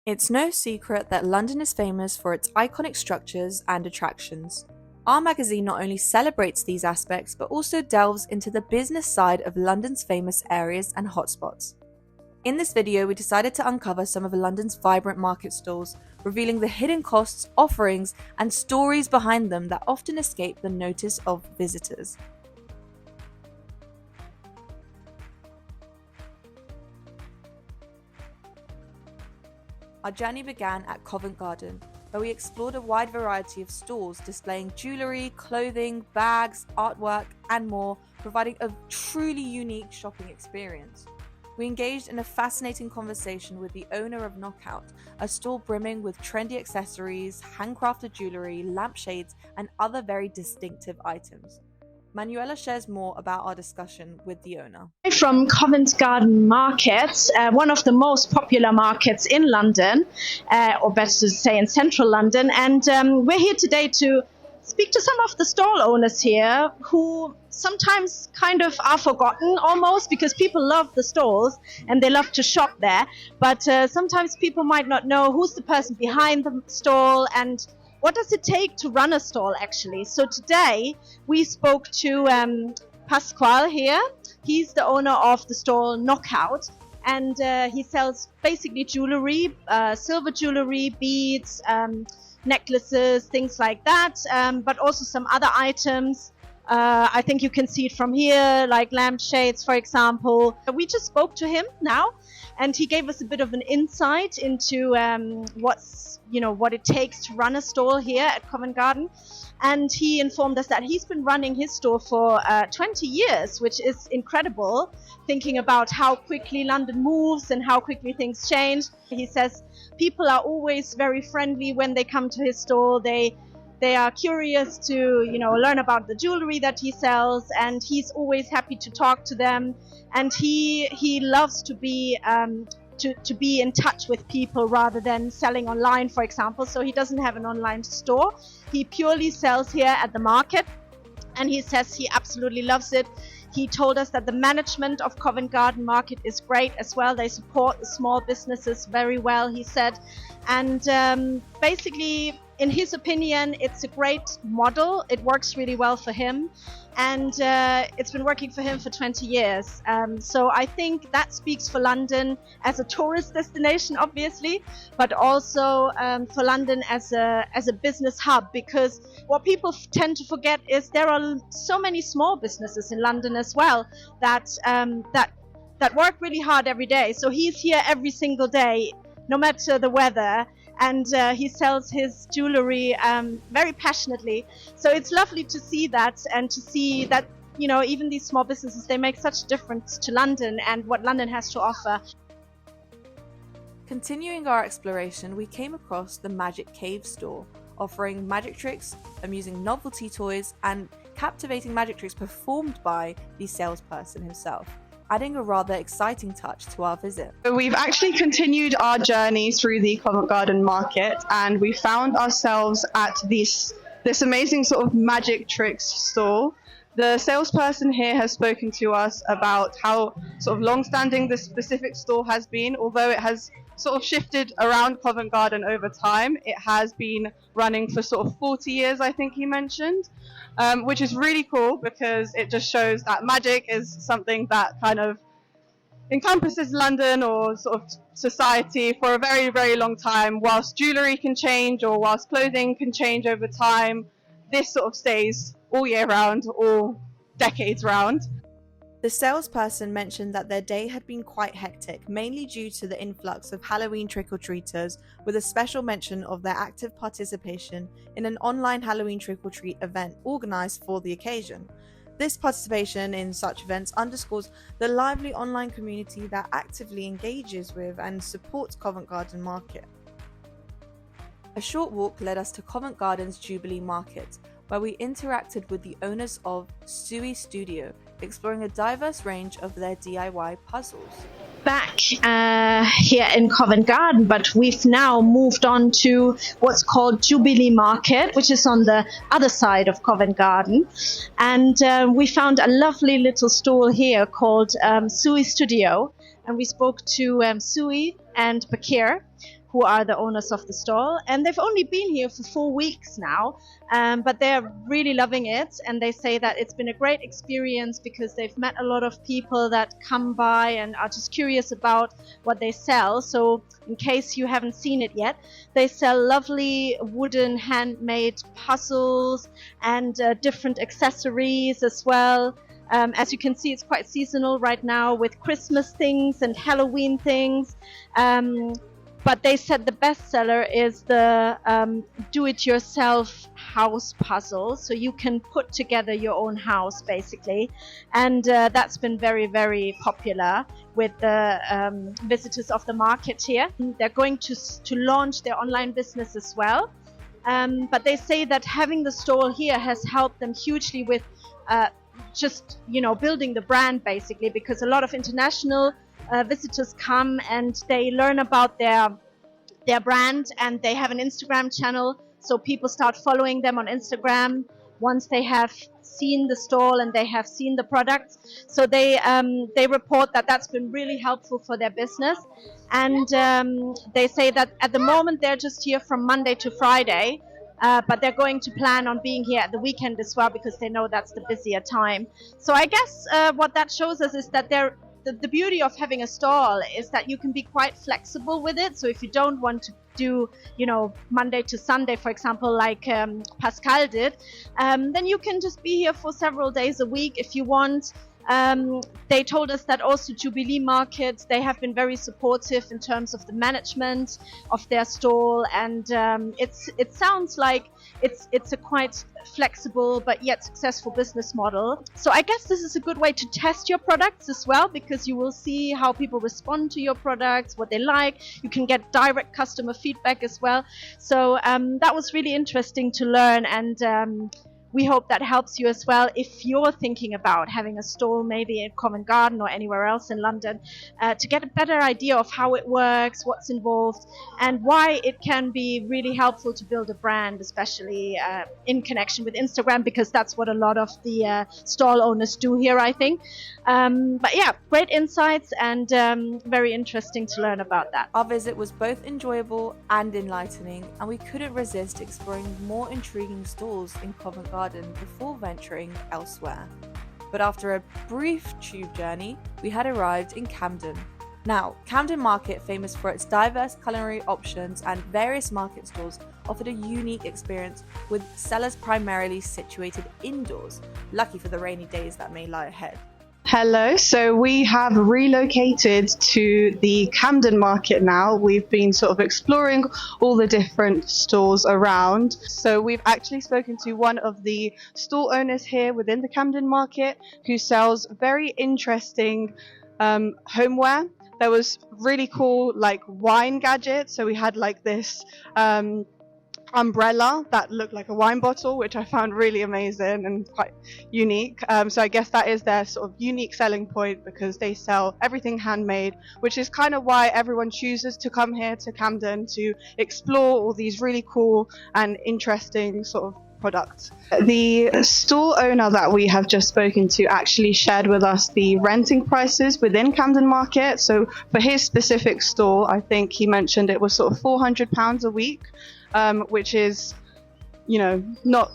It's no secret that London is famous for its iconic structures and attractions. Our magazine not only celebrates these aspects, but also delves into the business side of London's famous areas and hotspots. In this video, we decided to uncover some of London's vibrant market stalls, revealing the hidden costs, offerings, and stories behind them that often escape the notice of visitors. Our journey began at Covent Garden, where we explored a wide variety of stalls displaying jewellery, clothing, bags, artwork, and more, providing a truly unique shopping experience. We engaged in a fascinating conversation with the owner of Knockout, a stall brimming with trendy accessories, handcrafted jewellery, lampshades, and other very distinctive items. Manuela shares more about our discussion with the owner. From Covent Garden Market, one of the most popular markets in London, or better to say in central London, and we're here today to speak to some of the stall owners here who sometimes kind of are forgotten almost, because people love the stalls and they love to shop there, but sometimes people might not know who's the person behind the stall and what does it take to run a stall actually. So today we spoke to Pasquale here. He's the owner of the stall Knockout, and he sells basically jewelry, silver jewelry, beads, necklaces, things like that, but also some other items. I think you can see it from here, like lampshades, for example. We just spoke to him now, and he gave us a bit of an insight into what it takes to run a stall here at Covent Garden. And he informed us that he's been running his store for 20 years, which is incredible, thinking about how quickly London moves and how quickly things change. He says people are always very friendly when they come to his store. They are curious to learn about the jewelry that he sells, and he's always happy to talk to them. And he loves to be in touch with people rather than selling online, for example. So he doesn't have an online store. He purely sells here at the market, and he says he absolutely loves it. He told us that the management of Covent Garden Market is great as well. They support the small businesses very well, he said. And basically, in his opinion, it's a great model. It works really well for him, and it's been working for him for 20 years. So I think that speaks for London as a tourist destination, obviously, but also for London as a business hub, because what people tend to forget is there are so many small businesses in London as well that work really hard every day. So he's here every single day, no matter the weather, and he sells his jewelry very passionately. So it's lovely to see that, and to see that even these small businesses, they make such a difference to London and what London has to offer. Continuing our exploration, we came across the Magic Cave store, offering magic tricks, amusing novelty toys, and captivating magic tricks performed by the salesperson himself, adding a rather exciting touch to our visit. So we've actually continued our journey through the Covent Garden Market, and we found ourselves at this amazing sort of magic tricks store. The salesperson here has spoken to us about how sort of long-standing this specific store has been. Although it has sort of shifted around Covent Garden over time, it has been running for sort of 40 years, I think he mentioned, which is really cool, because it just shows that magic is something that kind of encompasses London or sort of society for a very, very long time. Whilst jewellery can change, or whilst clothing can change over time, this sort of stays all year round, all decades round. The salesperson mentioned that their day had been quite hectic, mainly due to the influx of Halloween trick-or-treaters, with a special mention of their active participation in an online Halloween trick-or-treat event organised for the occasion. This participation in such events underscores the lively online community that actively engages with and supports Covent Garden Market. A short walk led us to Covent Garden's Jubilee Market, where we interacted with the owners of Sui Studio, exploring a diverse range of their DIY puzzles. Back here in Covent Garden, but we've now moved on to what's called Jubilee Market, which is on the other side of Covent Garden. And we found a lovely little stall here called Sui Studio. And we spoke to Sui and Bakir, who are the owners of the stall, and they've only been here for 4 weeks now, but they're really loving it, and they say that it's been a great experience because they've met a lot of people that come by and are just curious about what they sell. So in case you haven't seen it yet, they sell lovely wooden handmade puzzles and different accessories as well. As you can see, it's quite seasonal right now with Christmas things and Halloween things. But they said the best seller is the do-it-yourself house puzzle. So you can put together your own house, basically. And that's been very, very popular with the visitors of the market here. They're going to launch their online business as well. But they say that having the stall here has helped them hugely with just, building the brand, basically, because a lot of international visitors come and they learn about their brand, and they have an Instagram channel, so people start following them on Instagram once they have seen the stall and they have seen the products. So they report that that's been really helpful for their business, and they say that at the moment they're just here from Monday to Friday. But they're going to plan on being here at the weekend as well, because they know that's the busier time. So I guess what that shows us is that the beauty of having a stall is that you can be quite flexible with it. So if you don't want to do, Monday to Sunday, for example, like Pascal did, then you can just be here for several days a week if you want. They told us that also Jubilee Market, they have been very supportive in terms of the management of their stall, and it sounds like it's a quite flexible but yet successful business model. So I guess this is a good way to test your products as well, because you will see how people respond to your products, what they like. You can get direct customer feedback as well. So that was really interesting to learn, and we hope that helps you as well if you're thinking about having a stall maybe in Covent Garden or anywhere else in London, to get a better idea of how it works, what's involved, and why it can be really helpful to build a brand, especially in connection with Instagram, because that's what a lot of the stall owners do here, I think. But yeah, great insights, and very interesting to learn about that. Our visit was both enjoyable and enlightening, and we couldn't resist exploring more intriguing stalls in Covent Garden before venturing elsewhere. But after a brief tube journey, we had arrived in Camden. Now, Camden Market, famous for its diverse culinary options and various market stalls, offered a unique experience with sellers primarily situated indoors, lucky for the rainy days that may lie ahead. Hello, so we have relocated to the Camden Market now. We've been sort of exploring all the different stalls around. So we've actually spoken to one of the stall owners here within the Camden Market, who sells very interesting homeware. There was really cool wine gadgets. So we had this umbrella that looked like a wine bottle, which I found really amazing and quite unique. So I guess that is their sort of unique selling point, because they sell everything handmade, which is kind of why everyone chooses to come here to Camden to explore all these really cool and interesting sort of products. The stall owner that we have just spoken to actually shared with us the renting prices within Camden Market. So for his specific stall, I think he mentioned it was sort of £400 a week, which is, not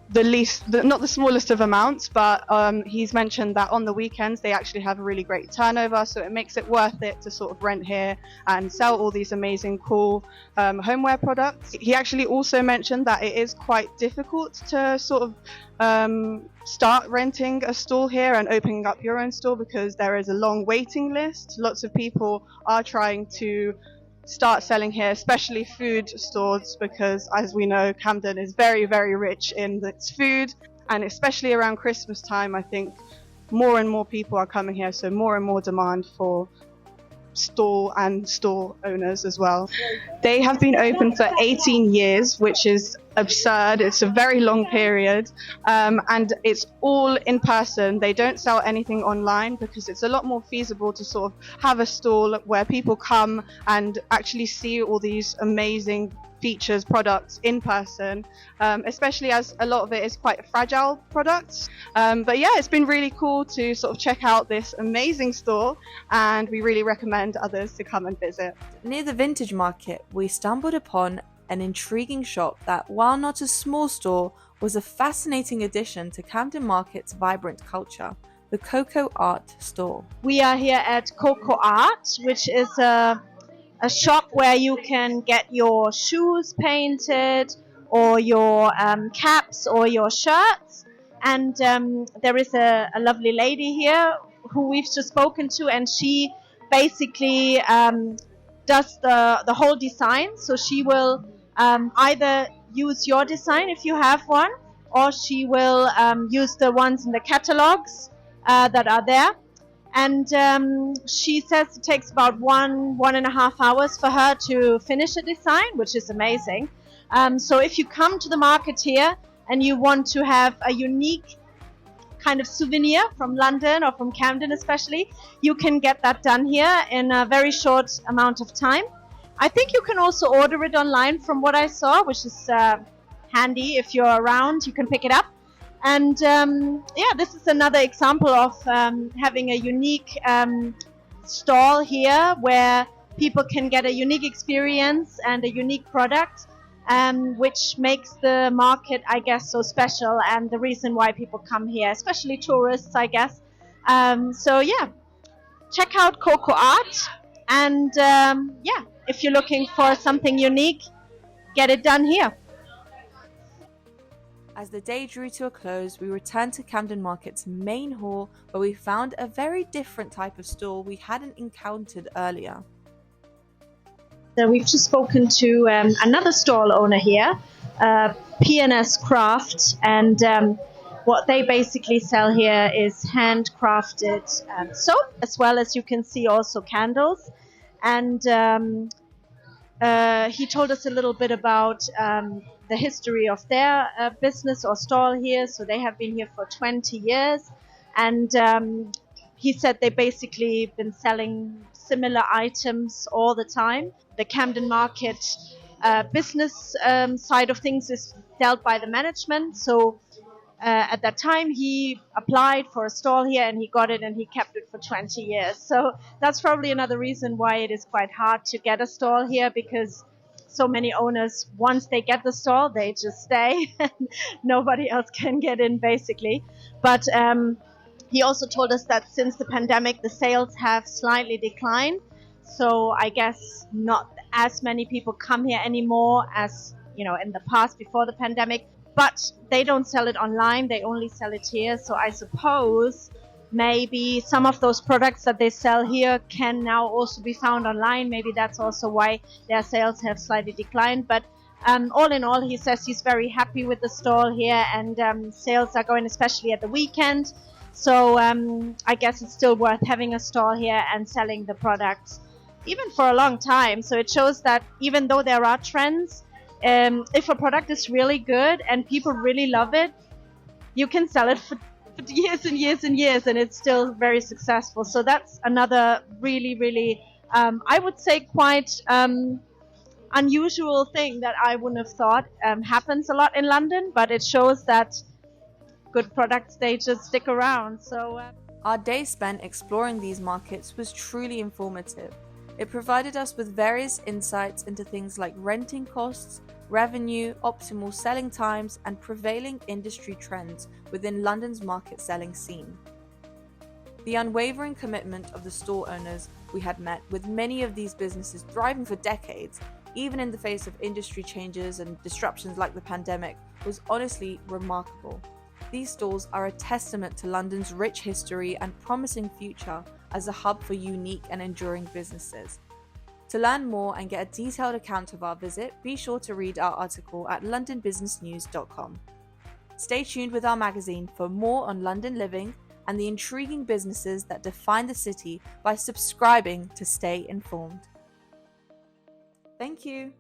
the smallest of amounts, but he's mentioned that on the weekends they actually have a really great turnover, so it makes it worth it to sort of rent here and sell all these amazing cool homeware products. He actually also mentioned that it is quite difficult to sort of start renting a stall here and opening up your own store, because there is a long waiting list. Lots of people are trying to start selling here, especially food stores, because as we know, Camden is very, very rich in its food, and especially around Christmas time, I think more and more people are coming here, so more and more demand for stall and store owners as well. They have been open for 18 years, which is absurd. It's a very long period, and it's all in person. They don't sell anything online because it's a lot more feasible to sort of have a stall where people come and actually see all these amazing features, products in person, especially as a lot of it is quite fragile products. But yeah, it's been really cool to sort of check out this amazing store, and we really recommend others to come and visit. Near the vintage market, we stumbled upon an intriguing shop that, while not a small store, was a fascinating addition to Camden Market's vibrant culture, the Coco Art store. We are here at Coco Art, which is a shop where you can get your shoes painted or your caps or your shirts. And there is a lovely lady here who we've just spoken to, and she basically does the whole design. So she will either use your design if you have one, or she will use the ones in the catalogs that are there. And she says it takes about 1.5 hours for her to finish a design, which is amazing. So if you come to the market here and you want to have a unique kind of souvenir from London or from Camden especially, you can get that done here in a very short amount of time. I think you can also order it online from what I saw, which is handy. If you're around, you can pick it up. And yeah, this is another example of having a unique stall here where people can get a unique experience and a unique product, which makes the market, I guess, so special, and the reason why people come here, especially tourists, I guess. So yeah, check out Coco Art, and yeah, if you're looking for something unique, get it done here. As the day drew to a close, we returned to Camden Market's main hall, where we found a very different type of stall we hadn't encountered earlier. So we've just spoken to another stall owner here, P&S Craft, and what they basically sell here is handcrafted soap, as well as you can see also candles. And he told us a little bit about the history of their business or stall here. So they have been here for 20 years, and he said they basically been selling similar items all the time. The Camden Market business side of things is dealt by the management. So at that time he applied for a stall here and he got it, and he kept it for 20 years. So that's probably another reason why it is quite hard to get a stall here, because so many owners, once they get the stall, they just stay and nobody else can get in basically. But he also told us that since the pandemic, the sales have slightly declined. So I guess not as many people come here anymore as, you know, in the past before the pandemic. But they don't sell it online, they only sell it here. So I suppose maybe some of those products that they sell here can now also be found online. Maybe that's also why their sales have slightly declined. But all in all, he says he's very happy with the stall here, and sales are going especially at the weekend. So I guess it's still worth having a stall here and selling the products even for a long time. So it shows that even though there are trends, if a product is really good and people really love it, you can sell it for years and years and years, and it's still very successful. So that's another really, I would say quite unusual thing that I wouldn't have thought happens a lot in London, but it shows that good products, they just stick around. So our day spent exploring these markets was truly informative. It provided us with various insights into things like renting costs, revenue, optimal selling times, and prevailing industry trends within London's market selling scene. The unwavering commitment of the store owners we had met, with many of these businesses thriving for decades, even in the face of industry changes and disruptions like the pandemic, was honestly remarkable. These stalls are a testament to London's rich history and promising future as a hub for unique and enduring businesses. To learn more and get a detailed account of our visit, be sure to read our article at londonbusinessnews.com. Stay tuned with our magazine for more on London living and the intriguing businesses that define the city by subscribing to stay informed. Thank you.